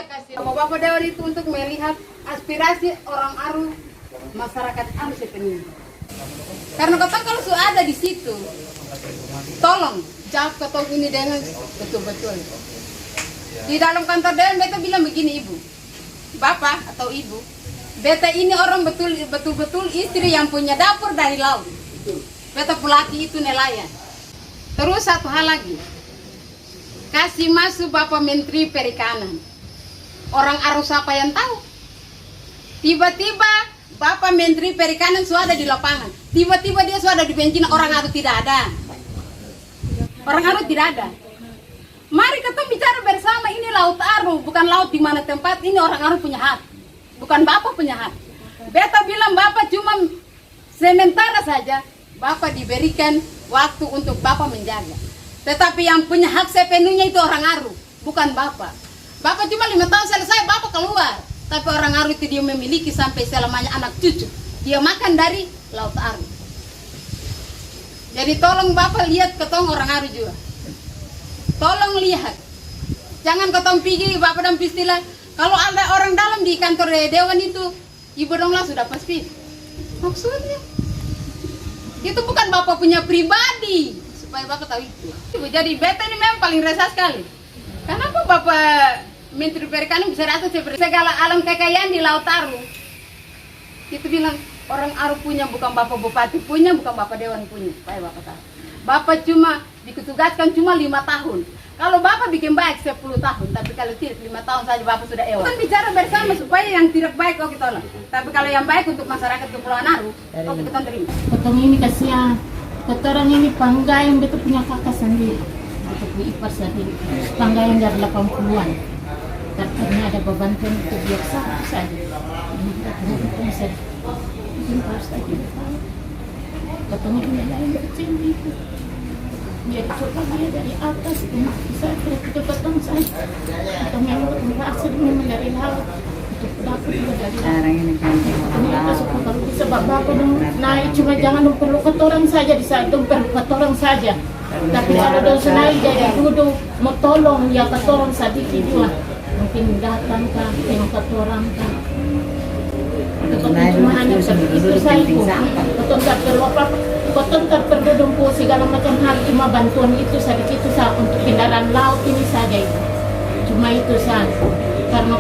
kasih Bapak Dewan itu untuk melihat aspirasi orang Aru, masyarakat Aru sepenuhnya. Karena ketong kalau sudah ada di situ, tolong jawab ketong ini dengan betul-betul. Di dalam kantor Dewan beta bilang begini, Ibu, Bapak atau Ibu, beta ini orang betul-betul istri yang punya dapur dari laut. Beta pelaki itu nelayan. Terus satu hal lagi, kasih masuk Bapak Menteri Perikanan. Orang Aru siapa yang tahu? Tiba-tiba Bapak Menteri Perikanan sudah ada di lapangan. Tiba-tiba dia sudah ada di bencina, orang Aru tidak ada. Orang Aru tidak ada. Mari kita bicara bersama, ini laut Aru, bukan laut di mana tempat, ini orang Aru punya hak. Bukan Bapak punya hak. Beta bilang Bapak cuma sementara saja, Bapak diberikan waktu untuk Bapak menjaga. Tetapi yang punya hak sepenuhnya itu orang Aru, bukan Bapak. Bapak cuma 5 tahun selesai, Bapak keluar. Tapi orang Aru itu dia memiliki sampai selamanya anak cucu. Dia makan dari laut Aru. Jadi tolong Bapak lihat ketong orang Aru juga. Tolong lihat. Jangan ketong pergi Bapak dan istilah. Kalau ada orang dalam di kantor Dewan itu, Ibu donglah sudah pasti. Maksudnya itu bukan Bapak punya pribadi, supaya Bapak tahu itu. Jadi beta ini memang paling resah sekali. Kenapa Bapak Menteri Perikanan bisa datang seperti segala alam kekayaan di Laut Aru? Itu bilang orang Aru punya, bukan Bapak Bupati punya, bukan Bapak Dewan punya, supaya Bapak tahu. Bapak cuma ditugaskan cuma 5 tahun. Kalau Bapak bikin baik 10 tahun, tapi kalau tidak 5 tahun saja Bapak sudah ewan. Kan bicara bersama supaya yang tidak baik kita tolak. Tapi kalau yang baik untuk masyarakat Kepulauan Aru, kita terima. Potong ini kasihan. Kotoran ini panggayan betul punya kakak sendiri. Betul punya ipar sendiri. Panggayan dari 80-an. Karena ada bantuan itu biasa saja. Ini bisa harus lagi. Potong ini lain kecil itu. Jadi coba dia dari atas bisa kita potong saja. Potong yang berhasil memang dari laut. Untuk juga dari laut. Kalau bisa bapak dong naik, cuma jangan perlu kotoran saja di saat perlu kotoran saja. Tapi kalau dong naik jadi duduk mau tolong ya kotoran sedikit juga. Mungkin datang kan yang kotoran kan. Cuma hanya itu saja. Kotoran tak perlu apa-apa. Kotoran tak perlu dumpu segala macam hal, cuma bantuan itu sedikit itu saja untuk kendaraan laut ini saja itu. Cuma itu saja. Karena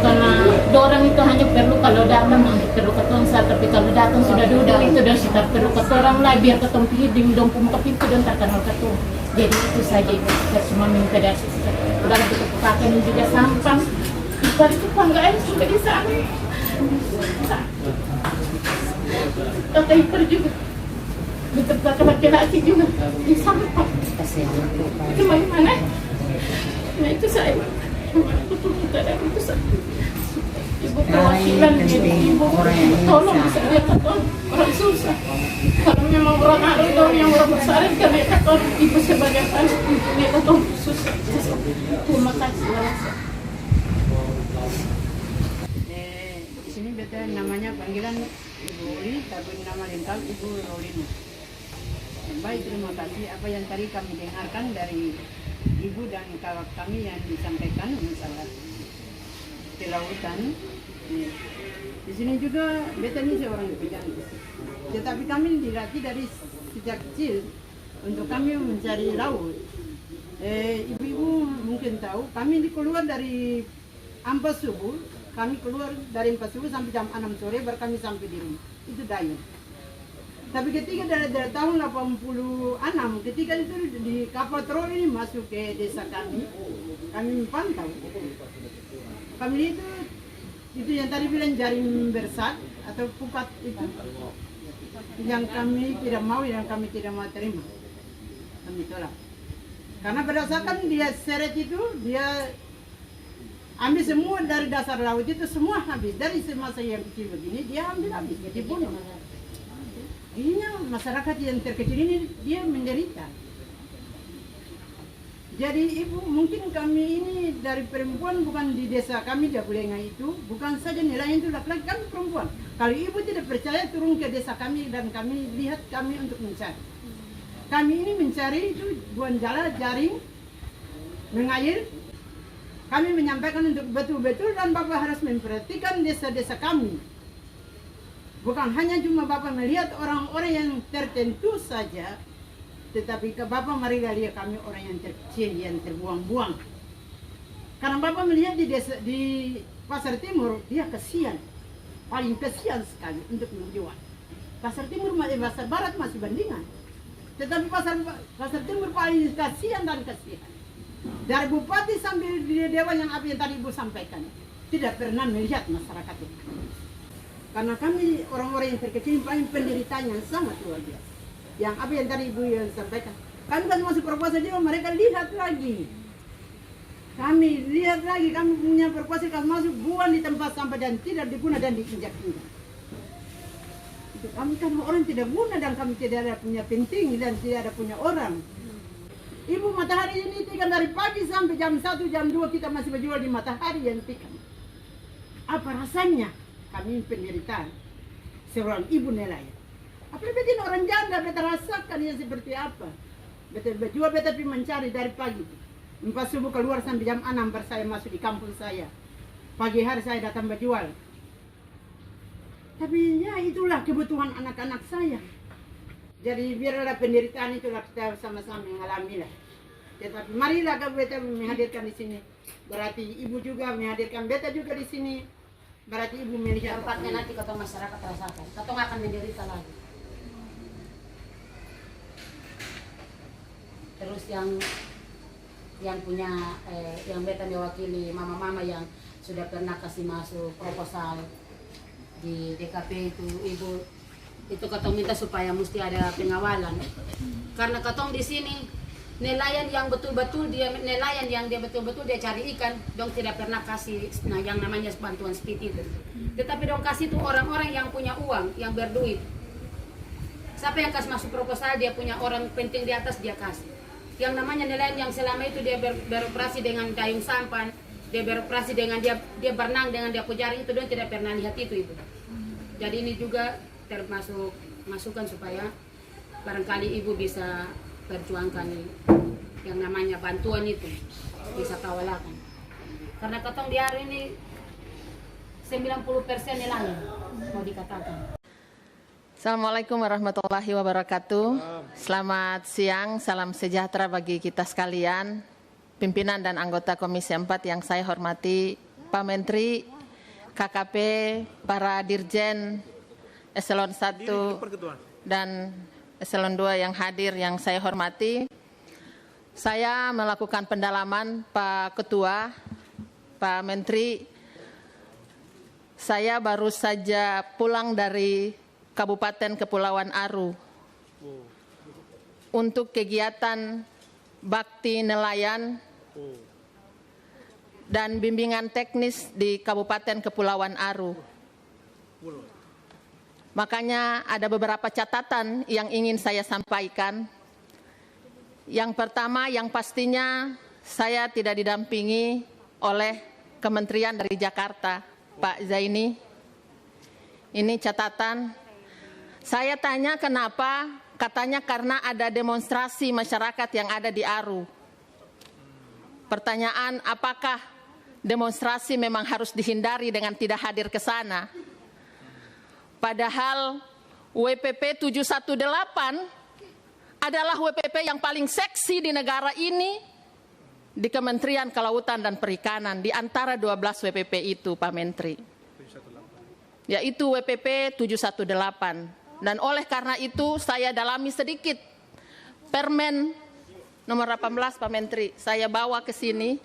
orang itu hanya perlu kalau datang perlu ketong saja, tapi kalau datang sudah duduk itu dan sudah perlu ketong lah biar ketong hiding dong muka pintu dan tak kenal ketong. Jadi itu saja itu kita cuma minta dari situ. Udah kita pakaian juga sampah. Ibar itu panggain sudah di sana. Kata ibar juga. Betul kata laki-laki juga di sampah. Cuma gimana? Nah itu saya. Itu saya. Ibu perwakilan ibu tolong bisa lihat orang susah. Kalau memang orang Aru dong yang orang besar kan lihat ibu sebagai anak ibu lihat susah. Terima kasih. Di sini beta namanya panggilan Ibu Uli, tapi nama lengkap Ibu Rolina. Baik, terima kasih apa yang tadi kami dengarkan dari Ibu dan kawan kami yang disampaikan masalah kelautan. Di sini juga beta ini seorang pejalan. Tetapi kami dilatih dari sejak kecil untuk kami mencari laut. Ibu-ibu mungkin tahu, kami keluar dari Ampas subuh, kami keluar dari Ampas subuh sampai jam 6 sore baru kami sampai di rumah. Itu dayung. Tapi ketika dari tahun 86, ketika itu di kapal troli ini masuk ke desa kami pantau. Kami itu yang tadi bilang jaring bersat atau pukat itu, yang kami tidak mau, yang kami tidak mau terima, kami tolak. Karena berdasarkan dia seret itu, dia ambil semua dari dasar laut itu semua habis, dari semasa yang kecil begini dia ambil habis, jadi bunuh. Akhirnya masyarakat yang terkecil ini dia menderita. Jadi ibu, mungkin kami ini dari perempuan, bukan di desa kami Jabulenga itu, bukan saja nelayan itu laki-laki, kami perempuan. Kalau ibu tidak percaya turun ke desa kami dan kami lihat kami untuk mencari. Kami ini mencari itu buan jala, jaring, mengair, Kami menyampaikan untuk betul-betul dan Bapak harus memperhatikan desa-desa kami. Bukan hanya cuma Bapak melihat orang-orang yang tertentu saja, tetapi ke Bapak marilah lihat kami orang yang terkecil, yang terbuang-buang. Karena Bapak melihat di Pasar Timur, dia kasihan. Paling kasihan sekali untuk menjual. Pasar Timur, Pasar Barat masih bandingan. Tetapi Pasar Timur paling kasihan dan kasihan. Dari bupati sampai dewan yang apa yang tadi Ibu sampaikan, tidak pernah melihat masyarakat itu. Karena kami orang-orang yang terkecil paling penderitanya sangat luar biasa. Yang apa yang tadi Ibu yang sampaikan, kami kan masuk proposal juga, mereka lihat lagi. Kami lihat lagi, kami punya proposal, kami masuk buang di tempat sampah dan tidak diguna dan diinjak-injak. Kami kan orang tidak guna dan kami tidak ada punya penting dan tidak ada punya orang. Ibu, matahari ini tikam dari pagi sampai jam 1, jam 2 kita masih berjual di matahari yang tikam. Apa rasanya kami penderitaan seorang ibu nelayan? Apa bikin orang janda beta rasakan yang seperti apa? Beta berjual, beta pergi mencari dari pagi. 4 subuh keluar sampai jam 6 baru saya masuk di kampung saya. Pagi hari saya datang berjual. Tapi ya itulah kebutuhan anak-anak saya. Jadi biarlah penderitaan itulah kita sama-sama mengalami lah. Tetapi marilah beta menghadirkan di sini. Berarti ibu juga menghadirkan beta juga di sini. Berarti ibu melihat Dampaknya nanti ketong masyarakat rasakan. Ketong akan menderita lagi. Terus yang punya yang beta mewakili mama-mama yang sudah pernah kasih masuk proposal di DKP itu, Ibu, itu katong minta supaya mesti ada pengawalan. Karena katong di sini nelayan yang betul-betul dia betul-betul dia cari ikan, dong tidak pernah kasih yang namanya bantuan seperti itu. Tetapi dong kasih tuh orang-orang yang punya uang, yang berduit. Siapa yang kasih masuk proposal dia punya orang penting di atas dia kasih. Yang namanya nelayan yang selama itu dia beroperasi dengan dayung sampan, dia beroperasi dengan dia berenang dengan dia jaring itu, dong tidak pernah lihat itu. Jadi ini juga termasuk masukan supaya barangkali ibu bisa perjuangkan yang namanya bantuan itu bisa kawalakan. Karena katong di hari ini 90% nelayan mau dikatakan. Assalamualaikum warahmatullahi wabarakatuh. Selamat siang, salam sejahtera bagi kita sekalian, pimpinan dan anggota Komisi 4 yang saya hormati, Pak Menteri, KKP, para Dirjen, Eselon 1 dan Eselon 2 yang hadir yang saya hormati. Saya melakukan pendalaman Pak Ketua, Pak Menteri. Saya baru saja pulang dari Kabupaten Kepulauan Aru untuk kegiatan bakti nelayan dan bimbingan teknis di Kabupaten Kepulauan Aru. Makanya ada beberapa catatan yang ingin saya sampaikan. Yang pertama, yang pastinya saya tidak didampingi oleh Kementerian dari Jakarta, Pak Zaini. Ini catatan. Saya tanya kenapa, katanya karena ada demonstrasi masyarakat yang ada di Aru. Pertanyaan, apakah demonstrasi memang harus dihindari dengan tidak hadir ke sana? Padahal WPP 718 adalah WPP yang paling seksi di negara ini di Kementerian Kelautan dan Perikanan di antara 12 WPP itu, Pak Menteri. Yaitu WPP 718. Dan oleh karena itu saya dalami sedikit Permen nomor 18, Pak Menteri. Saya bawa ke sini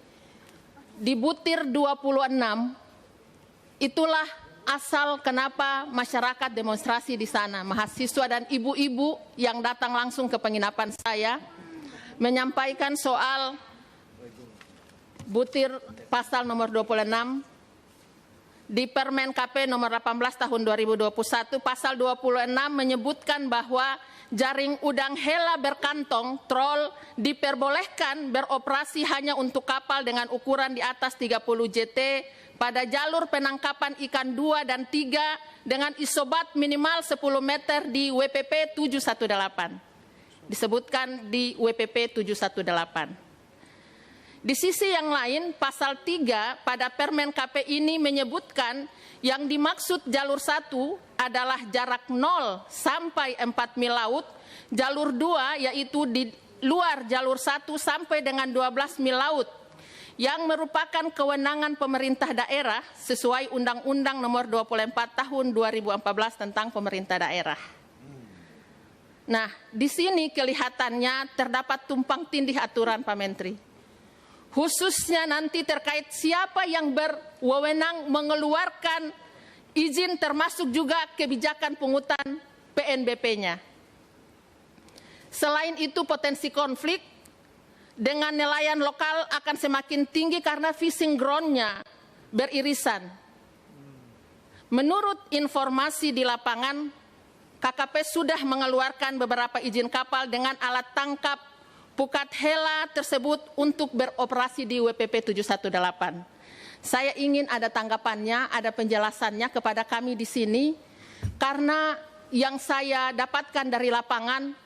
di butir 26. Itulah asal kenapa masyarakat demonstrasi di sana, mahasiswa dan ibu-ibu yang datang langsung ke penginapan saya menyampaikan soal butir pasal nomor 26 di Permen KP nomor 18 tahun 2021, pasal 26 menyebutkan bahwa jaring udang hela berkantong trol diperbolehkan beroperasi hanya untuk kapal dengan ukuran di atas 30 JT pada jalur penangkapan ikan 2 dan 3 dengan isobat minimal 10 meter di WPP 718. Disebutkan di WPP 718. Di sisi yang lain, pasal 3 pada Permen KP ini menyebutkan yang dimaksud jalur 1 adalah jarak 0 sampai 4 mil laut, jalur 2 yaitu di luar jalur 1 sampai dengan 12 mil laut, yang merupakan kewenangan pemerintah daerah sesuai Undang-Undang Nomor 24 Tahun 2014 tentang pemerintah daerah. Nah, di sini kelihatannya terdapat tumpang tindih aturan, Pak Menteri. Khususnya nanti terkait siapa yang berwenang mengeluarkan izin termasuk juga kebijakan pungutan PNBP-nya. Selain itu potensi konflik dengan nelayan lokal akan semakin tinggi karena fishing ground-nya beririsan. Menurut informasi di lapangan, KKP sudah mengeluarkan beberapa izin kapal dengan alat tangkap pukat hela tersebut untuk beroperasi di WPP 718. Saya ingin ada tanggapannya, ada penjelasannya kepada kami di sini, karena yang saya dapatkan dari lapangan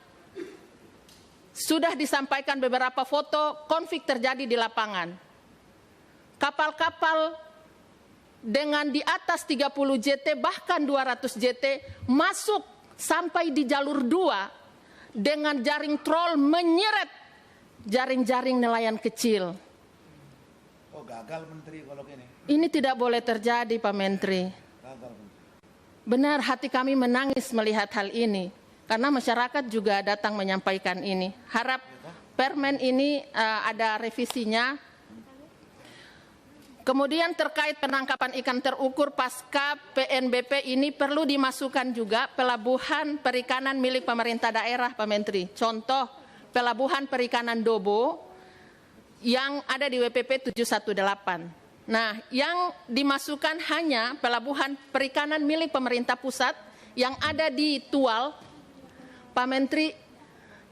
sudah disampaikan beberapa foto konflik terjadi di lapangan. Kapal-kapal dengan di atas 30 JT bahkan 200 JT masuk sampai di jalur 2 dengan jaring trol menyeret jaring-jaring nelayan kecil. Oh, gagal Menteri kalau gini. Ini tidak boleh terjadi, Pak Menteri. Gagal Menteri. Benar, hati kami menangis melihat hal ini. Karena masyarakat juga datang menyampaikan ini. Harap permen ini ada revisinya. Kemudian terkait penangkapan ikan terukur pasca PNBP ini perlu dimasukkan juga pelabuhan perikanan milik pemerintah daerah, Pak Menteri. Contoh, pelabuhan perikanan Dobo yang ada di WPP 718. Nah, yang dimasukkan hanya pelabuhan perikanan milik pemerintah pusat yang ada di Tual. Pak Menteri,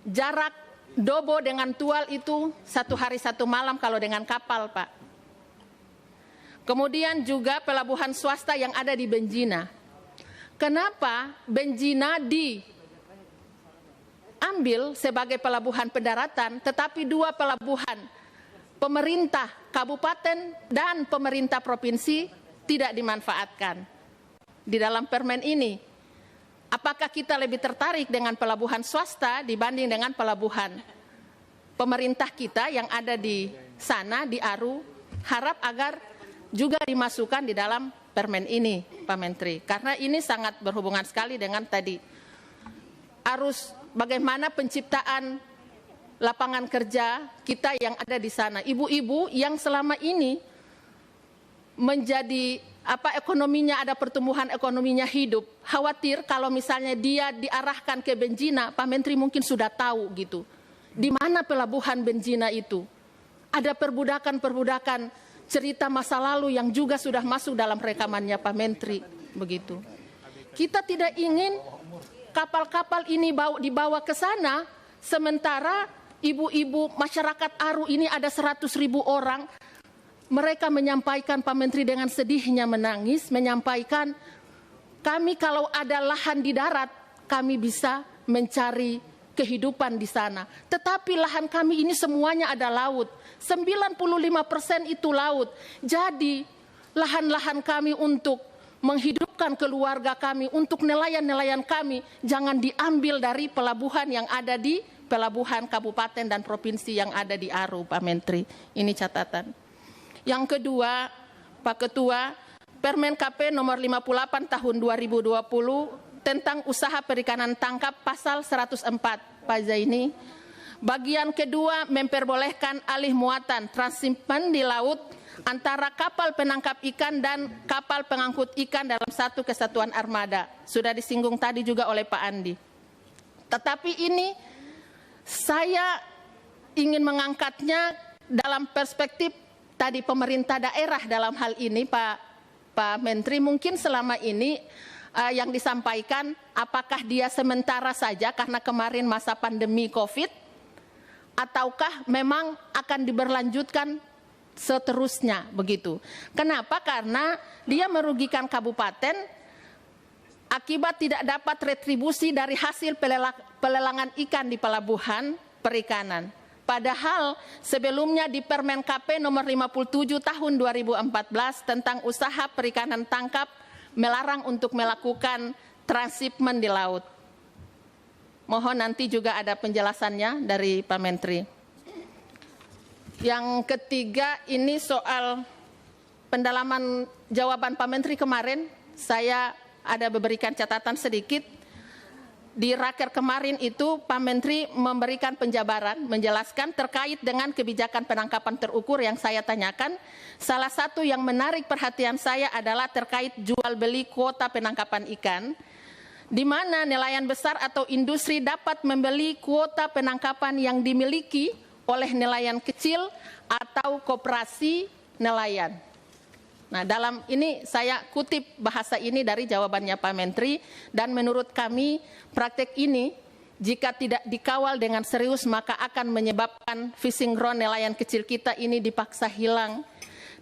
jarak Dobo dengan Tual itu 1 hari 1 malam kalau dengan kapal, Pak. Kemudian juga pelabuhan swasta yang ada di Benjina. Kenapa Benjina diambil sebagai pelabuhan pendaratan, tetapi 2 pelabuhan pemerintah kabupaten dan pemerintah provinsi tidak dimanfaatkan di dalam permen ini? Apakah kita lebih tertarik dengan pelabuhan swasta dibanding dengan pelabuhan pemerintah kita yang ada di sana, di Aru? Harap agar juga dimasukkan di dalam permen ini, Pak Menteri. Karena ini sangat berhubungan sekali dengan tadi. Arus bagaimana penciptaan lapangan kerja kita yang ada di sana. Ibu-ibu yang selama ini menjadi ekonominya, ada pertumbuhan ekonominya hidup. Khawatir kalau misalnya dia diarahkan ke Benjina, Pak Menteri mungkin sudah tahu gitu. Di mana pelabuhan Benjina itu? Ada perbudakan-perbudakan, cerita masa lalu yang juga sudah masuk dalam rekamannya Pak Menteri, begitu. Kita tidak ingin kapal-kapal ini dibawa ke sana, sementara ibu-ibu masyarakat Aru ini ada 100.000 orang. Mereka menyampaikan, Pak Menteri dengan sedihnya menangis, menyampaikan kami kalau ada lahan di darat, kami bisa mencari kehidupan di sana. Tetapi lahan kami ini semuanya ada laut. 95% itu laut. Jadi lahan-lahan kami untuk menghidupkan keluarga kami, untuk nelayan-nelayan kami, jangan diambil dari pelabuhan yang ada di pelabuhan kabupaten dan provinsi yang ada di Aru, Pak Menteri. Ini catatan. Yang kedua, Pak Ketua, Permen KP nomor 58 tahun 2020 tentang usaha perikanan tangkap pasal 104, Pak Zaini. Bagian kedua memperbolehkan alih muatan transhipment di laut antara kapal penangkap ikan dan kapal pengangkut ikan dalam satu kesatuan armada. Sudah disinggung tadi juga oleh Pak Andi. Tetapi ini saya ingin mengangkatnya dalam perspektif tadi pemerintah daerah dalam hal ini, Pak Menteri. Mungkin selama ini yang disampaikan apakah dia sementara saja karena kemarin masa pandemi COVID, ataukah memang akan diberlanjutkan seterusnya begitu. Kenapa? Karena dia merugikan kabupaten akibat tidak dapat retribusi dari hasil pelelangan ikan di pelabuhan perikanan. Padahal sebelumnya di Permen KP nomor 57 tahun 2014 tentang usaha perikanan tangkap melarang untuk melakukan transhipment di laut. Mohon nanti juga ada penjelasannya dari Pak Menteri. Yang ketiga ini soal pendalaman jawaban Pak Menteri kemarin, saya ada memberikan catatan sedikit. Di raker kemarin itu Pak Menteri memberikan penjabaran, menjelaskan terkait dengan kebijakan penangkapan terukur yang saya tanyakan. Salah satu yang menarik perhatian saya adalah terkait jual beli kuota penangkapan ikan, di mana nelayan besar atau industri dapat membeli kuota penangkapan yang dimiliki oleh nelayan kecil atau koperasi nelayan. Nah, dalam ini saya kutip bahasa ini dari jawabannya Pak Menteri, dan menurut kami praktek ini jika tidak dikawal dengan serius maka akan menyebabkan fishing ground nelayan kecil kita ini dipaksa hilang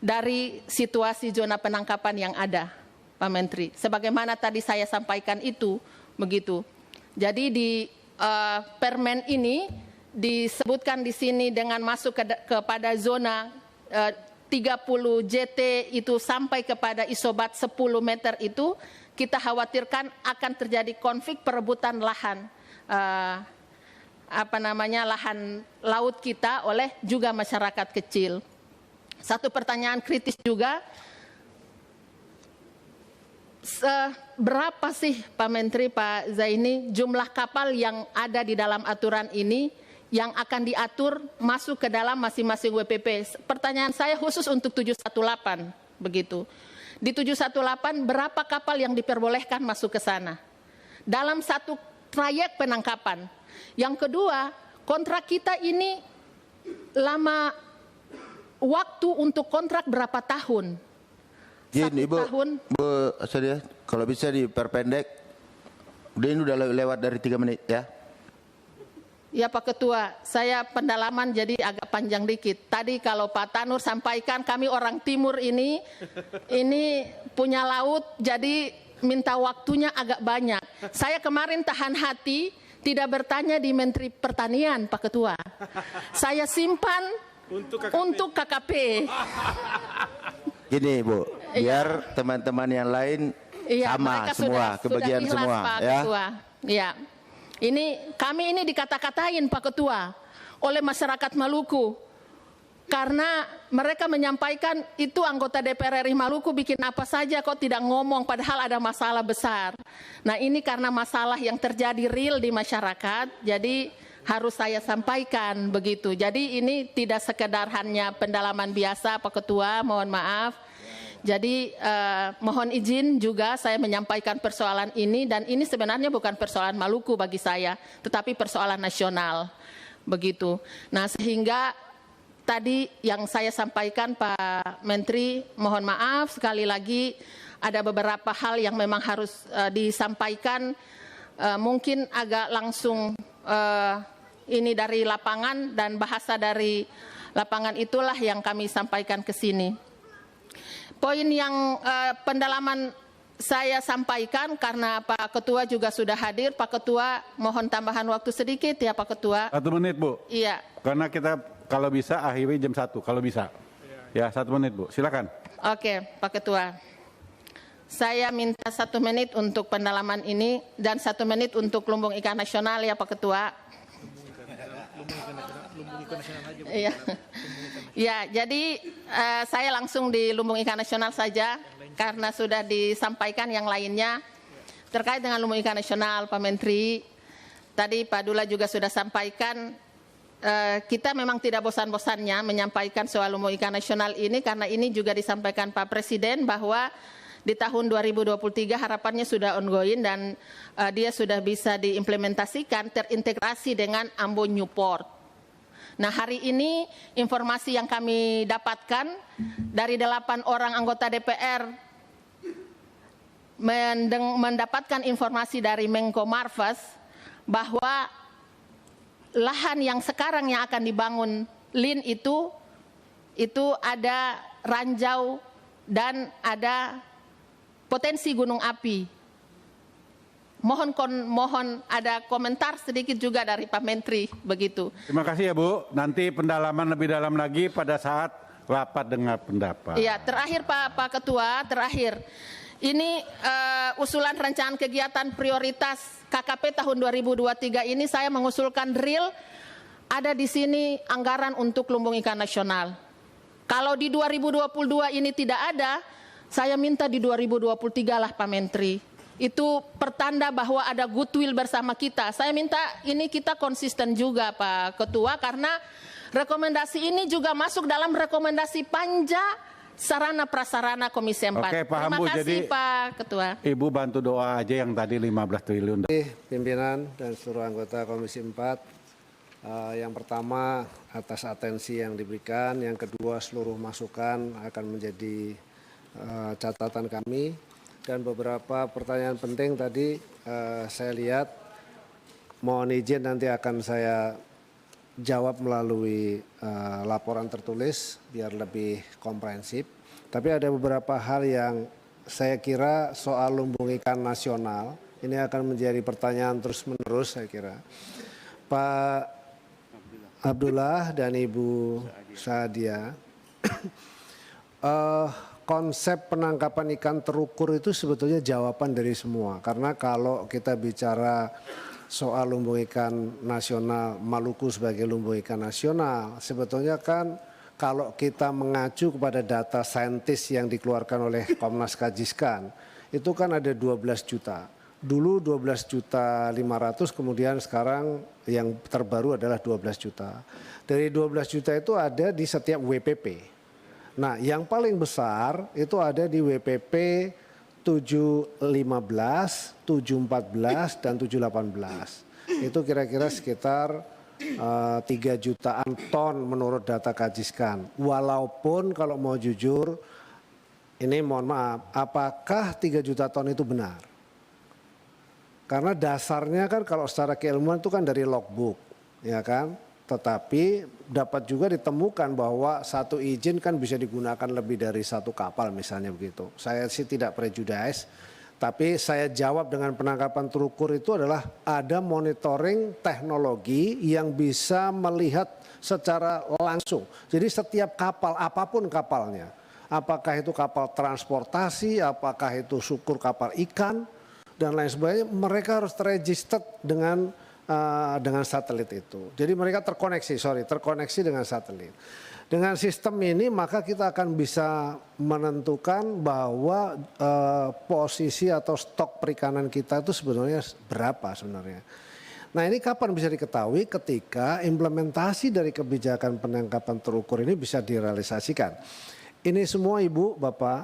dari situasi zona penangkapan yang ada, Pak Menteri. Sebagaimana tadi saya sampaikan itu begitu. Jadi di permen ini disebutkan di sini dengan masuk kepada zona 30 JT itu sampai kepada isobat 10 meter itu, kita khawatirkan akan terjadi konflik perebutan lahan lahan laut kita oleh juga masyarakat kecil. Satu pertanyaan kritis juga, berapa sih Pak Menteri, Pak Zaini, jumlah kapal yang ada di dalam aturan ini yang akan diatur masuk ke dalam masing-masing WPP? Pertanyaan saya khusus untuk 718 begitu. Di 718 berapa kapal yang diperbolehkan masuk ke sana dalam satu trayek penangkapan? Yang kedua, kontrak kita ini lama waktu untuk kontrak berapa tahun? Ibu, sorry, kalau bisa diperpendek. Ini udah lewat dari 3 menit ya. Ya Pak Ketua, saya pendalaman jadi agak panjang dikit. Tadi kalau Pak Tanur sampaikan kami orang timur ini punya laut, jadi minta waktunya agak banyak. Saya kemarin tahan hati tidak bertanya di Menteri Pertanian, Pak Ketua. Saya simpan untuk KKP. Gini Bu, biar teman-teman yang lain sama semua, kebagian ikhlas, semua Pak ya. Ketua. Ya. Kami ini dikata-katain Pak Ketua oleh masyarakat Maluku karena mereka menyampaikan itu anggota DPR RI Maluku bikin apa saja kok tidak ngomong padahal ada masalah besar. Nah, ini karena masalah yang terjadi real di masyarakat, jadi harus saya sampaikan begitu. Jadi ini tidak sekedar hanya pendalaman biasa Pak Ketua, mohon maaf. Jadi mohon izin juga saya menyampaikan persoalan ini, dan ini sebenarnya bukan persoalan Maluku bagi saya, tetapi persoalan nasional, begitu. Nah, sehingga tadi yang saya sampaikan Pak Menteri, mohon maaf sekali lagi ada beberapa hal yang memang harus disampaikan, mungkin agak langsung ini dari lapangan dan bahasa dari lapangan itulah yang kami sampaikan ke sini. Poin yang pendalaman saya sampaikan karena Pak Ketua juga sudah hadir. Pak Ketua mohon tambahan waktu sedikit ya Pak Ketua. 1 menit Bu. Iya. Karena kita kalau bisa akhiri jam 1 kalau bisa. Ya 1 menit Bu, silakan. Oke Pak Ketua. Saya minta 1 menit untuk pendalaman ini dan 1 menit untuk lumbung ikan nasional ya Pak Ketua. Iya. Ya, jadi saya langsung di lumbung ikan nasional saja karena sudah disampaikan yang lainnya terkait dengan lumbung ikan nasional Pak Menteri. Tadi Pak Dula juga sudah sampaikan, kita memang tidak bosan-bosannya menyampaikan soal lumbung ikan nasional ini karena ini juga disampaikan Pak Presiden bahwa di tahun 2023 harapannya sudah ongoing dan dia sudah bisa diimplementasikan terintegrasi dengan Ambon Newport. Nah, hari ini informasi yang kami dapatkan dari 8 orang anggota DPR mendapatkan informasi dari Menko Marves bahwa lahan yang sekarang yang akan dibangun LIN itu ada ranjau dan ada potensi gunung api. Mohon ada komentar sedikit juga dari Pak Menteri begitu. Terima kasih ya Bu. Nanti pendalaman lebih dalam lagi pada saat rapat dengar pendapat. Iya, terakhir Pak Ketua, terakhir. Ini usulan rencana kegiatan prioritas KKP tahun 2023 ini saya mengusulkan real ada di sini anggaran untuk lumbung ikan nasional. Kalau di 2022 ini tidak ada, saya minta di 2023 lah Pak Menteri. Itu pertanda bahwa ada goodwill bersama kita. Saya minta ini kita konsisten juga Pak Ketua, karena rekomendasi ini juga masuk dalam rekomendasi panja sarana prasarana Komisi 4. Oke, paham Terima Bu. kasih Jadi, Pak Ketua. Ibu bantu doa aja yang tadi 15 triliun. Pimpinan dan seluruh anggota Komisi 4. Yang pertama atas atensi yang diberikan, yang kedua seluruh masukan akan menjadi catatan kami, dan beberapa pertanyaan penting tadi saya lihat, mohon izin nanti akan saya jawab melalui laporan tertulis biar lebih komprehensif. Tapi ada beberapa hal yang saya kira soal lumbung ikan nasional ini akan menjadi pertanyaan terus menerus saya kira. Pak Abdullah dan Ibu Sadia, konsep penangkapan ikan terukur itu sebetulnya jawaban dari semua. Karena kalau kita bicara soal lumbung ikan nasional, Maluku sebagai lumbung ikan nasional, sebetulnya kan kalau kita mengacu kepada data saintis yang dikeluarkan oleh Komnas Kajiskan, itu kan ada 12 juta. Dulu 12.500.000, kemudian sekarang yang terbaru adalah 12 juta. Dari 12 juta itu ada di setiap WPP. Nah, yang paling besar itu ada di WPP 715, 714, dan 718. Itu kira-kira sekitar 3 jutaan ton menurut data Kajiskan. Walaupun kalau mau jujur, ini mohon maaf, apakah 3 juta ton itu benar? Karena dasarnya kan kalau secara keilmuan itu kan dari logbook, ya kan? Tetapi dapat juga ditemukan bahwa satu izin kan bisa digunakan lebih dari satu kapal misalnya begitu. Saya sih tidak prejudice, tapi saya jawab dengan penangkapan terukur itu adalah ada monitoring teknologi yang bisa melihat secara langsung. Jadi setiap kapal, apapun kapalnya, apakah itu kapal transportasi, apakah itu syukur kapal ikan, dan lain sebagainya, mereka harus terregister dengan satelit itu. Jadi mereka terkoneksi dengan satelit. Dengan sistem ini maka kita akan bisa menentukan bahwa posisi atau stok perikanan kita itu sebenarnya berapa sebenarnya. Nah, ini kapan bisa diketahui? Ketika implementasi dari kebijakan penangkapan terukur ini bisa direalisasikan. Ini semua Ibu, Bapak,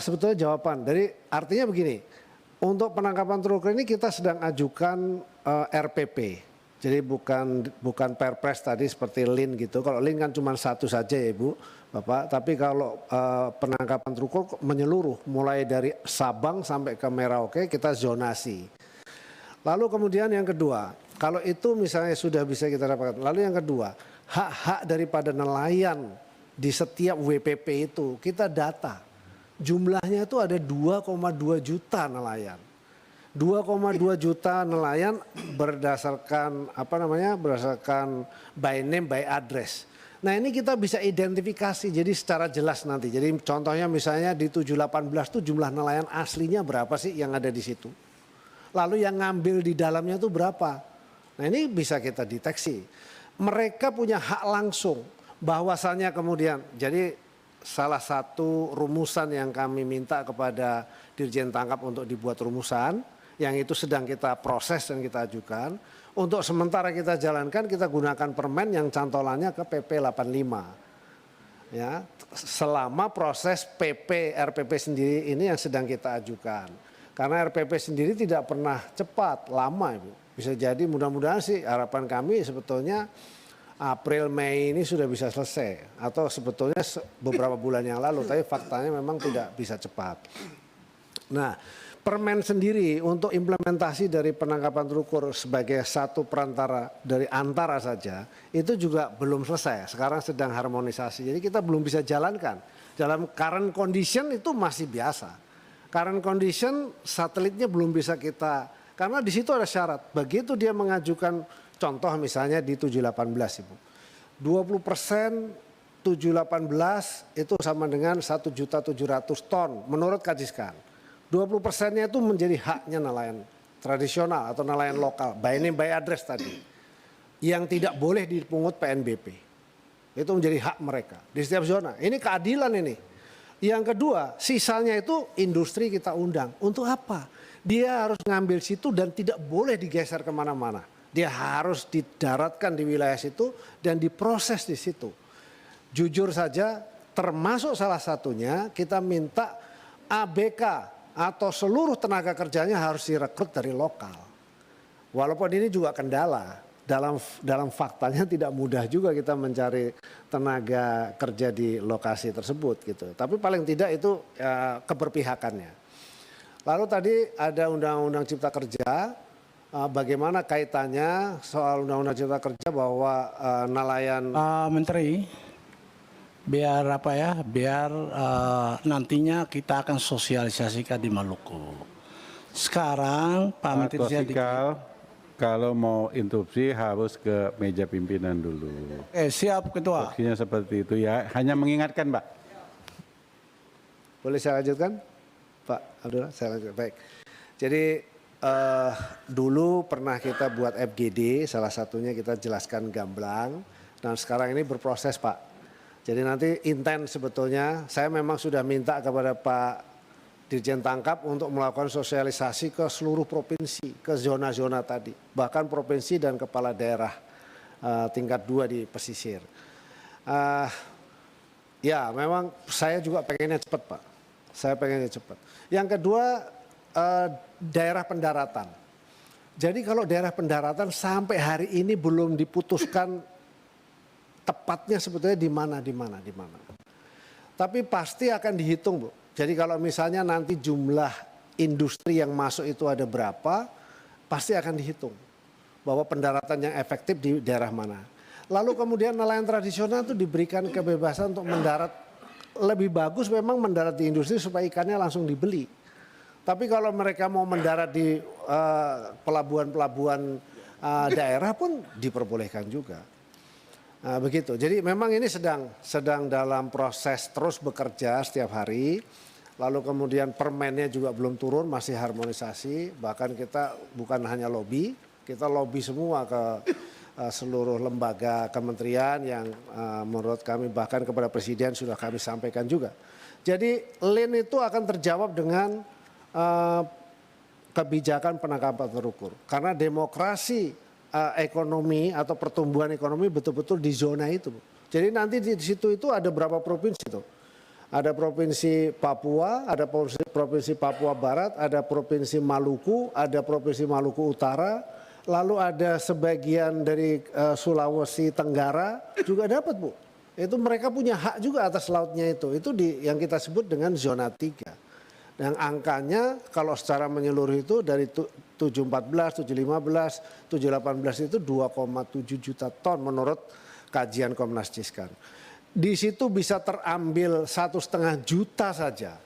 sebetulnya jawaban. Dari artinya begini. Untuk penangkapan terukur ini kita sedang ajukan RPP. Jadi bukan perpres tadi seperti LIN gitu. Kalau LIN kan cuma satu saja ya Ibu, Bapak. Tapi kalau penangkapan terukur menyeluruh mulai dari Sabang sampai ke Merauke kita zonasi. Lalu kemudian yang kedua, kalau itu misalnya sudah bisa kita dapatkan. Lalu yang kedua, hak-hak daripada nelayan di setiap WPP itu kita data. Jumlahnya itu ada 2,2 juta nelayan. 2,2 juta nelayan berdasarkan berdasarkan by name by address. Nah, ini kita bisa identifikasi jadi secara jelas nanti. Jadi contohnya misalnya di 718 itu jumlah nelayan aslinya berapa sih yang ada di situ. Lalu yang ngambil di dalamnya itu berapa. Nah, ini bisa kita deteksi. Mereka punya hak langsung bahwasannya kemudian jadi salah satu rumusan yang kami minta kepada Dirjen Tangkap untuk dibuat rumusan, yang itu sedang kita proses dan kita ajukan. Untuk sementara kita jalankan, kita gunakan permen yang cantolannya ke PP 85. Ya, selama proses PP, RPP sendiri ini yang sedang kita ajukan. Karena RPP sendiri tidak pernah cepat, lama Ibu. Bisa jadi mudah-mudahan sih harapan kami sebetulnya April, Mei ini sudah bisa selesai atau sebetulnya beberapa bulan yang lalu, tapi faktanya memang tidak bisa cepat. Nah, permen sendiri untuk implementasi dari penangkapan terukur sebagai satu perantara dari antara saja itu juga belum selesai. Sekarang sedang harmonisasi, jadi kita belum bisa jalankan. Dalam current condition itu masih biasa. Current condition satelitnya belum bisa kita, karena di situ ada syarat. Begitu dia mengajukan contoh misalnya di 718 Ibu. 20% 718 itu sama dengan 1.700.000 ton menurut Kajiskan. 20%-nya itu menjadi haknya nelayan tradisional atau nelayan lokal, by name by address tadi. Yang tidak boleh dipungut PNBP. Itu menjadi hak mereka di setiap zona. Ini keadilan ini. Yang kedua, sisanya itu industri kita undang. Untuk apa? Dia harus ngambil situ dan tidak boleh digeser kemana-mana. Dia harus didaratkan di wilayah situ dan diproses di situ. Jujur saja, termasuk salah satunya kita minta ABK atau seluruh tenaga kerjanya harus direkrut dari lokal. Walaupun ini juga kendala. Dalam faktanya tidak mudah juga kita mencari tenaga kerja di lokasi tersebut gitu. Tapi paling tidak itu keberpihakannya. Lalu tadi ada Undang-Undang Cipta Kerja, bagaimana kaitannya soal Undang-Undang Cipta Kerja bahwa nelayan Menteri, biar nantinya kita akan sosialisasikan di Maluku. Sekarang Pak Menteri saya kalau mau interupsi harus ke meja pimpinan dulu. Siap Ketua. Opsinya seperti itu ya, hanya mengingatkan Pak. Boleh saya lanjutkan? Pak Abdullah, saya lanjutkan. Baik. Jadi dulu pernah kita buat FGD, salah satunya kita jelaskan gamblang. Dan sekarang ini berproses Pak. Jadi nanti intent sebetulnya, saya memang sudah minta kepada Pak Dirjen Tangkap untuk melakukan sosialisasi ke seluruh provinsi, ke zona-zona tadi. Bahkan provinsi dan kepala daerah tingkat 2 di pesisir. Ya memang saya juga pengennya cepat Pak. Saya pengennya cepat. Yang kedua daerah pendaratan. Jadi kalau daerah pendaratan sampai hari ini belum diputuskan tepatnya sebetulnya di mana. Tapi pasti akan dihitung Bu. Jadi kalau misalnya nanti jumlah industri yang masuk itu ada berapa, pasti akan dihitung bahwa pendaratan yang efektif di daerah mana. Lalu kemudian nelayan tradisional itu diberikan kebebasan untuk mendarat. Lebih bagus memang mendarat di industri supaya ikannya langsung dibeli. Tapi kalau mereka mau mendarat di pelabuhan-pelabuhan daerah pun diperbolehkan juga. Begitu. Jadi memang ini sedang dalam proses terus bekerja setiap hari. Lalu kemudian permennya juga belum turun, masih harmonisasi. Bahkan kita bukan hanya lobby, kita lobby semua ke seluruh lembaga kementerian yang menurut kami bahkan kepada Presiden sudah kami sampaikan juga. Jadi lane itu akan terjawab dengan kebijakan penangkapan terukur. Karena demokrasi ekonomi atau pertumbuhan ekonomi betul-betul di zona itu. Jadi nanti di situ itu ada berapa provinsi tuh? Ada provinsi Papua, ada provinsi Papua Barat, ada provinsi Maluku, ada provinsi Maluku Utara, lalu ada sebagian dari Sulawesi Tenggara juga dapat Bu. Itu mereka punya hak juga atas lautnya itu. Itu yang kita sebut dengan zona 3. Dan angkanya kalau secara menyeluruh itu dari 714, 715, 718 itu 2,7 juta ton menurut kajian Komnas Ciskan. Di situ bisa terambil 1,5 juta saja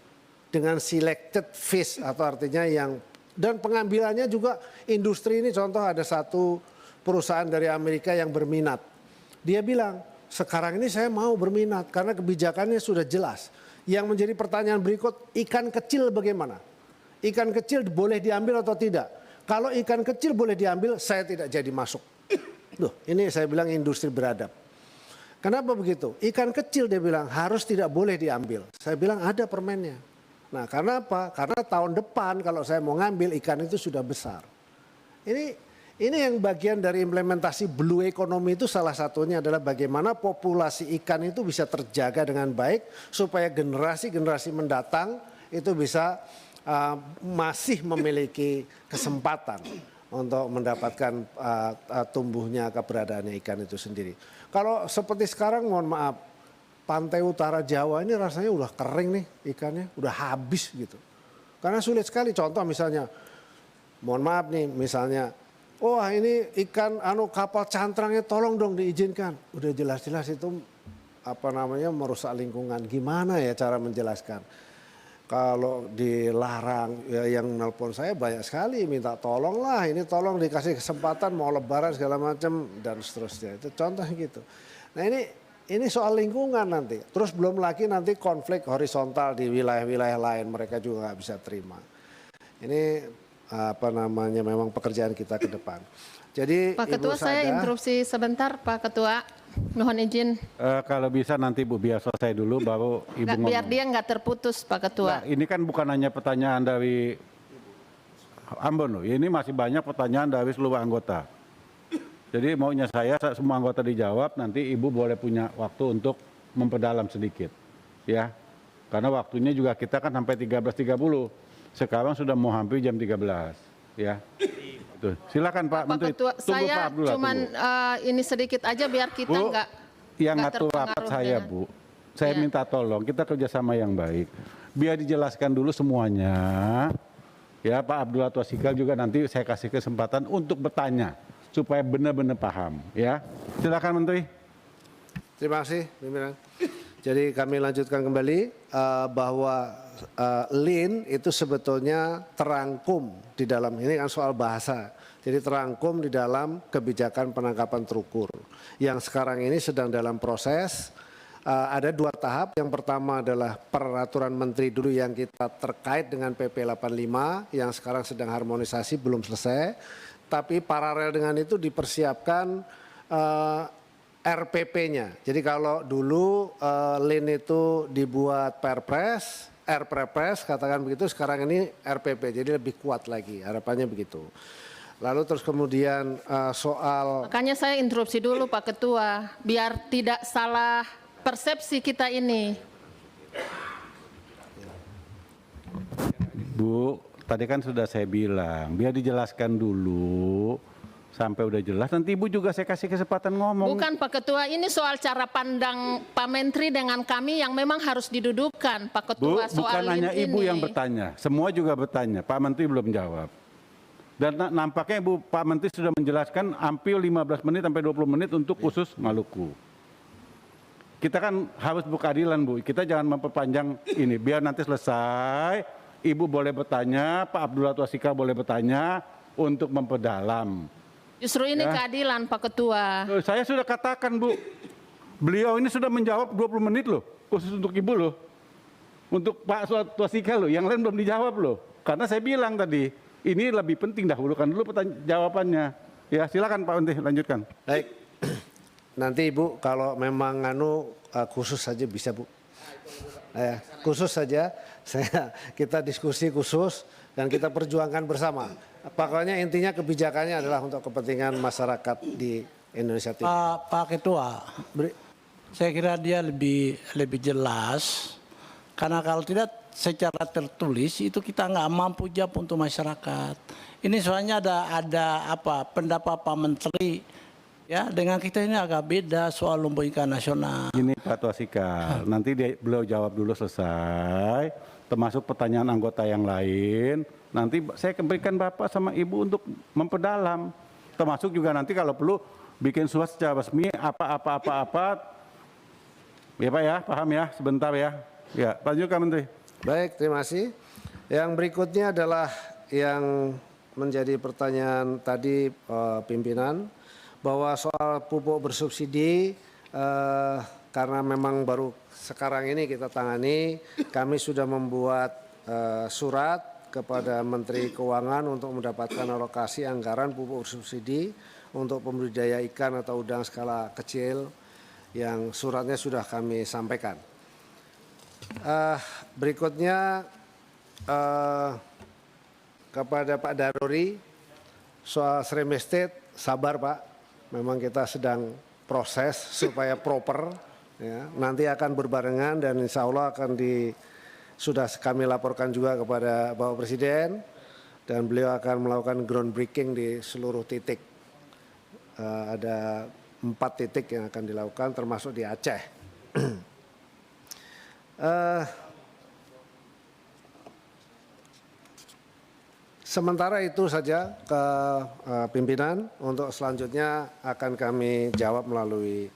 dengan selected fish atau artinya yang dan pengambilannya juga industri ini contoh ada satu perusahaan dari Amerika yang berminat. Dia bilang sekarang ini saya mau berminat karena kebijakannya sudah jelas. Yang menjadi pertanyaan berikut ikan kecil bagaimana? Ikan kecil boleh diambil atau tidak? Kalau ikan kecil boleh diambil saya tidak jadi masuk. Loh, ini saya bilang industri beradab. Kenapa begitu? Ikan kecil dia bilang harus tidak boleh diambil. Saya bilang ada permennya. Nah karena apa? Karena tahun depan kalau saya mau ngambil ikan itu sudah besar. Ini yang bagian dari implementasi blue economy itu salah satunya adalah bagaimana populasi ikan itu bisa terjaga dengan baik supaya generasi-generasi mendatang itu bisa masih memiliki kesempatan untuk mendapatkan tumbuhnya keberadaan ikan itu sendiri. Kalau seperti sekarang mohon maaf, pantai utara Jawa ini rasanya udah kering nih ikannya, udah habis gitu. Karena sulit sekali, contoh misalnya, mohon maaf nih misalnya, wah ini ikan kapal cantrangnya tolong dong diizinkan. Udah jelas-jelas itu merusak lingkungan, gimana ya cara menjelaskan. kalau dilarang, ya yang nelpon saya banyak sekali minta tolong lah, ini tolong dikasih kesempatan mau lebaran segala macam dan seterusnya. Itu contoh gitu. Nah ini soal lingkungan nanti. Terus belum lagi nanti konflik horizontal di wilayah-wilayah lain, mereka juga nggak bisa terima. Ini apa namanya memang pekerjaan kita ke depan. Jadi Pak Ketua, saya interupsi sebentar, Pak Ketua. Mohon izin. Kalau bisa nanti Bu biar selesai dulu baru Ibu ngomong. Biar dia nggak terputus, Pak Ketua. Nah, ini kan bukan hanya pertanyaan dari Ambon loh, ini masih banyak pertanyaan dari seluruh anggota. Jadi maunya saya semua anggota dijawab, nanti Ibu boleh punya waktu untuk memperdalam sedikit. Ya, karena waktunya juga kita kan sampai 13.30. Sekarang sudah mau hampir jam 13. Ya. Tuh, silakan Pak Menteri. Ketua, saya Pak Abdullah, cuman ini sedikit aja biar kita Bu, nggak yang ngatur rapat saya dengan, Bu. Saya minta tolong kita kerjasama yang baik. Biar dijelaskan dulu semuanya. Ya Pak Abdullah Twasikal juga nanti saya kasih kesempatan untuk bertanya supaya benar-benar paham. Ya, silakan Menteri. Terima kasih, pimpinan. Jadi kami lanjutkan kembali bahwa LIN itu sebetulnya terangkum di dalam, ini kan soal bahasa, jadi terangkum di dalam kebijakan penangkapan terukur yang sekarang ini sedang dalam proses. Ada 2 tahap, yang pertama adalah peraturan menteri dulu yang kita terkait dengan PP 85 yang sekarang sedang harmonisasi belum selesai, tapi paralel dengan itu dipersiapkan RPP-nya. Jadi kalau dulu LIN itu dibuat Perpres, RPPres katakan begitu, sekarang ini RPP, jadi lebih kuat lagi, harapannya begitu. Lalu terus kemudian soal... Makanya saya interupsi dulu Pak Ketua, biar tidak salah persepsi kita ini. Bu, tadi kan sudah saya bilang, biar dijelaskan dulu. Sampai udah jelas, nanti Ibu juga saya kasih kesempatan ngomong. Bukan Pak Ketua, ini soal cara pandang Pak Menteri dengan kami yang memang harus didudukan Pak Ketua. Bu, bukan hanya Ibu yang bertanya, semua juga bertanya. Pak Menteri belum jawab. Dan nampaknya Pak Menteri sudah menjelaskan hampir 15 menit sampai 20 menit untuk khusus Maluku. Kita kan harus berkeadilan Bu, kita jangan memperpanjang ini. Biar nanti selesai, Ibu boleh bertanya, Pak Abdullah Twasikal boleh bertanya untuk memperdalam. Justru ini keadilan Pak Ketua. Saya sudah katakan Bu, beliau ini sudah menjawab 20 menit loh, khusus untuk Ibu loh. Untuk Pak Twasikal loh, yang lain belum dijawab loh. Karena saya bilang tadi, ini lebih penting dahulukan dulu jawabannya. Ya silakan Pak Menteri, lanjutkan. Baik, nanti Ibu kalau memang khusus saja bisa Bu. Khusus saja, kita diskusi khusus dan kita perjuangkan bersama. Pokoknya intinya kebijakannya adalah untuk kepentingan masyarakat di Indonesia Timur. Pak Ketua, saya kira dia lebih jelas karena kalau tidak secara tertulis itu kita nggak mampu jawab untuk masyarakat. Ini soalnya ada pendapat Pak Menteri ya dengan kita ini agak beda soal lumbung ikan nasional. Ini Pak Twasikal, nanti beliau jawab dulu selesai, termasuk pertanyaan anggota yang lain. Nanti saya berikan Bapak sama Ibu untuk memperdalam. Termasuk juga nanti kalau perlu bikin surat secara resmi apa. Ya Pak ya, paham ya, sebentar ya. Ya, lanjutkan Menteri. Baik, terima kasih. Yang berikutnya adalah yang menjadi pertanyaan tadi pimpinan, bahwa soal pupuk bersubsidi karena memang baru sekarang ini kita tangani, kami sudah membuat surat kepada Menteri Keuangan untuk mendapatkan alokasi anggaran pupuk bersubsidi untuk pembudidaya ikan atau udang skala kecil yang suratnya sudah kami sampaikan. Berikutnya kepada Pak Daruri soal Srem Estate, sabar Pak, memang kita sedang proses supaya proper, ya. Nanti akan berbarengan dan insya Allah sudah kami laporkan juga kepada Bapak Presiden dan beliau akan melakukan groundbreaking di seluruh titik. Ada 4 titik yang akan dilakukan termasuk di Aceh. Sementara itu saja ke pimpinan, untuk selanjutnya akan kami jawab melalui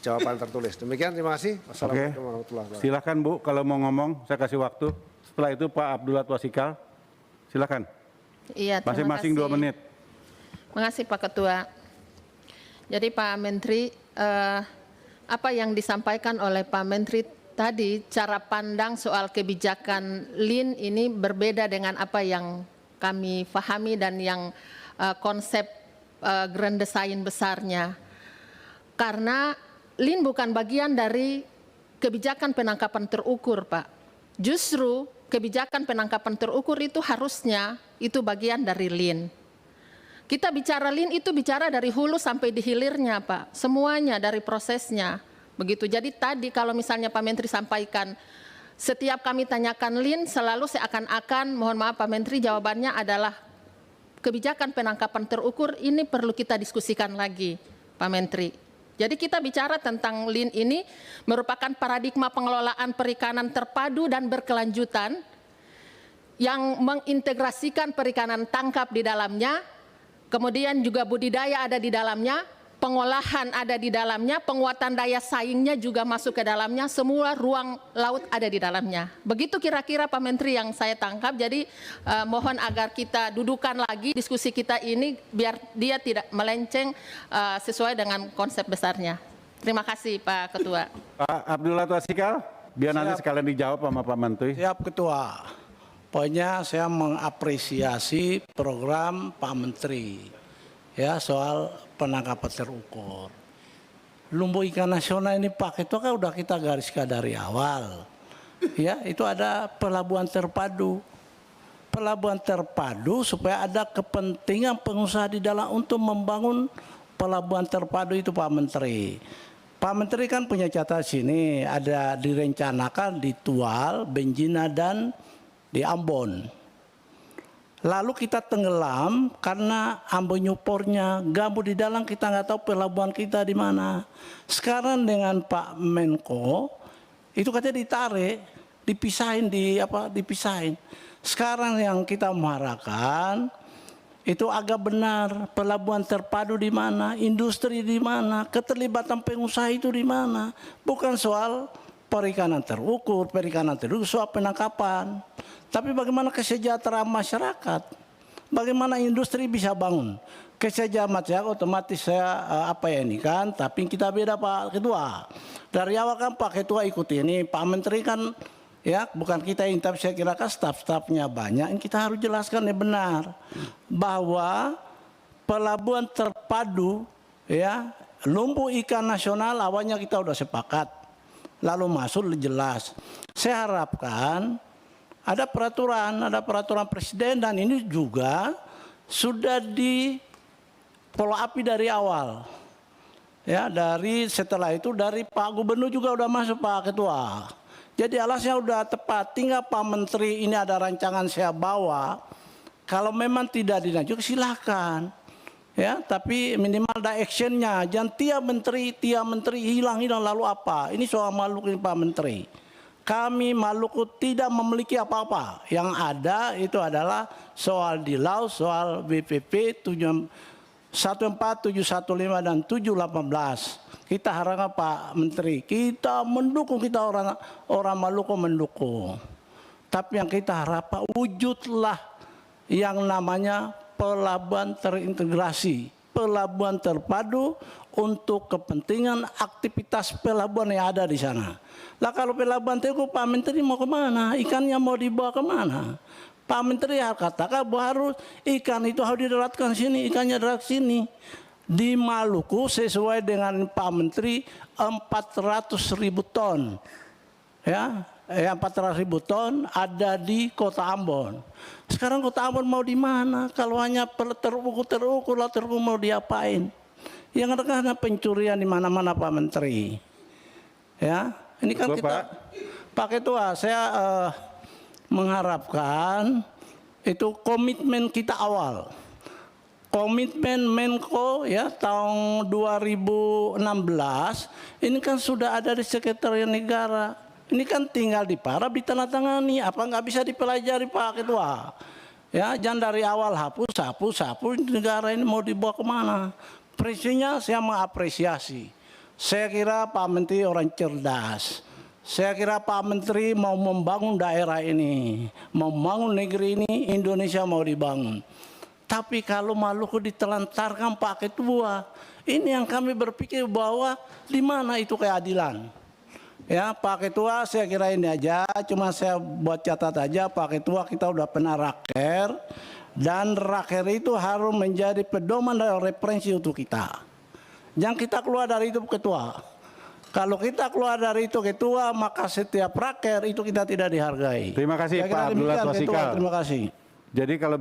jawaban tertulis. Demikian, terima kasih. Wassalamualaikum warahmatullahi wabarakatuh. Silakan Bu, kalau mau ngomong, saya kasih waktu. Setelah itu Pak Abdullah Twasikal, silakan. Iya, terima Masing-masing 2 menit. Terima kasih Pak Ketua. Jadi Pak Menteri, apa yang disampaikan oleh Pak Menteri tadi, cara pandang soal kebijakan LIN ini berbeda dengan apa yang kami pahami dan yang konsep grand design besarnya. Karena LIN bukan bagian dari kebijakan penangkapan terukur, Pak. Justru kebijakan penangkapan terukur itu harusnya itu bagian dari LIN. Kita bicara LIN itu bicara dari hulu sampai di hilirnya, Pak. Semuanya dari prosesnya. Begitu. Jadi tadi kalau misalnya Pak Menteri sampaikan, setiap kami tanyakan LIN selalu seakan-akan, mohon maaf Pak Menteri, jawabannya adalah kebijakan penangkapan terukur ini perlu kita diskusikan lagi, Pak Menteri. Jadi kita bicara tentang LIN ini merupakan paradigma pengelolaan perikanan terpadu dan berkelanjutan yang mengintegrasikan perikanan tangkap di dalamnya, kemudian juga budidaya ada di dalamnya, pengolahan ada di dalamnya, penguatan daya saingnya juga masuk ke dalamnya, semua ruang laut ada di dalamnya. Begitu kira-kira Pak Menteri yang saya tangkap, jadi mohon agar kita dudukan lagi diskusi kita ini biar dia tidak melenceng sesuai dengan konsep besarnya. Terima kasih Pak Ketua. Pak Abdullah Twasikal, biar nanti sekalian dijawab sama Pak Menteri. Siap Ketua. Pokoknya saya mengapresiasi program Pak Menteri ya soal penangkapan terukur. Lumbu ikan nasional ini Pak Ketua kan udah kita gariskan dari awal. Ya, itu ada pelabuhan terpadu. Pelabuhan terpadu supaya ada kepentingan pengusaha di dalam untuk membangun pelabuhan terpadu itu Pak Menteri. Pak Menteri kan punya catatan sini ada direncanakan di Tual, Benjina dan di Ambon. Lalu kita tenggelam karena Ambon nyopornya, gabut di dalam kita nggak tahu pelabuhan kita di mana. Sekarang dengan Pak Menko itu katanya ditarik, dipisahin dipisahin. Sekarang yang kita mengharapkan itu agak benar, pelabuhan terpadu di mana, industri di mana, keterlibatan pengusaha itu di mana. Bukan soal perikanan terukur, soal penangkapan. Tapi bagaimana kesejahteraan masyarakat? Bagaimana industri bisa bangun? Kesejahteraan masyarakat otomatis saya ini kan, tapi kita beda Pak Ketua. Dari awal kan Pak Ketua ikuti ini, Pak Menteri kan ya bukan kita yang, tapi saya kira kan staf-stafnya banyak. Yang kita harus jelaskan yang benar bahwa pelabuhan terpadu ya lumbu ikan nasional awalnya kita udah sepakat. Lalu masuk jelas. Saya harapkan ada peraturan presiden dan ini juga sudah di follow up dari awal. Ya, setelah itu dari Pak Gubernur juga udah masuk Pak Ketua. Jadi alasnya udah tepat, tinggal Pak Menteri ini ada rancangan saya bawa. Kalau memang tidak dilanjut silahkan. Ya, tapi minimal ada actionnya. Jangan tiap menteri hilang lalu apa? Ini soal Maluku ini Pak Menteri. Kami Maluku tidak memiliki apa-apa. Yang ada itu adalah soal di laut, soal BPP 14715 dan 718. Kita harapkan Pak Menteri, kita mendukung, kita orang Maluku mendukung. Tapi yang kita harapkan wujudlah yang namanya pelabuhan terintegrasi, pelabuhan terpadu untuk kepentingan aktivitas pelabuhan yang ada di sana. Lah kalau pelabuhan itu Pak Menteri mau kemana? Ikannya mau dibawa kemana? Pak Menteri katakan bahwa harus ikan itu harus didaratkan sini, ikannya darat sini. Di Maluku sesuai dengan Pak Menteri 400.000 ton. Ya, 400.000 ton ada di Kota Ambon. Sekarang Kota Ambon mau di mana? Kalau hanya terukur mau diapain? Yang ada kan pencurian di mana-mana Pak Menteri. Ya, ini kan kita Pak Ketua, saya mengharapkan itu komitmen kita awal. Komitmen Menko ya tahun 2016 ini kan sudah ada di Sekretariat Negara. Ini kan tinggal ditandatangani, apa nggak bisa dipelajari Pak Ketua? Ya, jangan dari awal hapus negara ini mau dibawa kemana? Prinsipnya saya mengapresiasi Saya kira Pak Menteri orang cerdas. Saya kira Pak Menteri mau membangun daerah ini, membangun negeri ini, Indonesia mau dibangun. Tapi kalau Maluku ditelantarkan Pak Ketua, ini yang kami berpikir bahwa di mana itu keadilan. Ya Pak Ketua, saya kira ini aja, cuma saya buat catat aja Pak Ketua, kita udah pernah raker, dan raker itu harus menjadi pedoman dan referensi untuk kita. Jangan kita keluar dari itu Ketua. Kalau kita keluar dari itu Ketua, maka setiap raker itu kita tidak dihargai. Terima kasih Saya kira Pak Abdullah demikian, Ketua. Tausikal. Terima kasih. Jadi kalau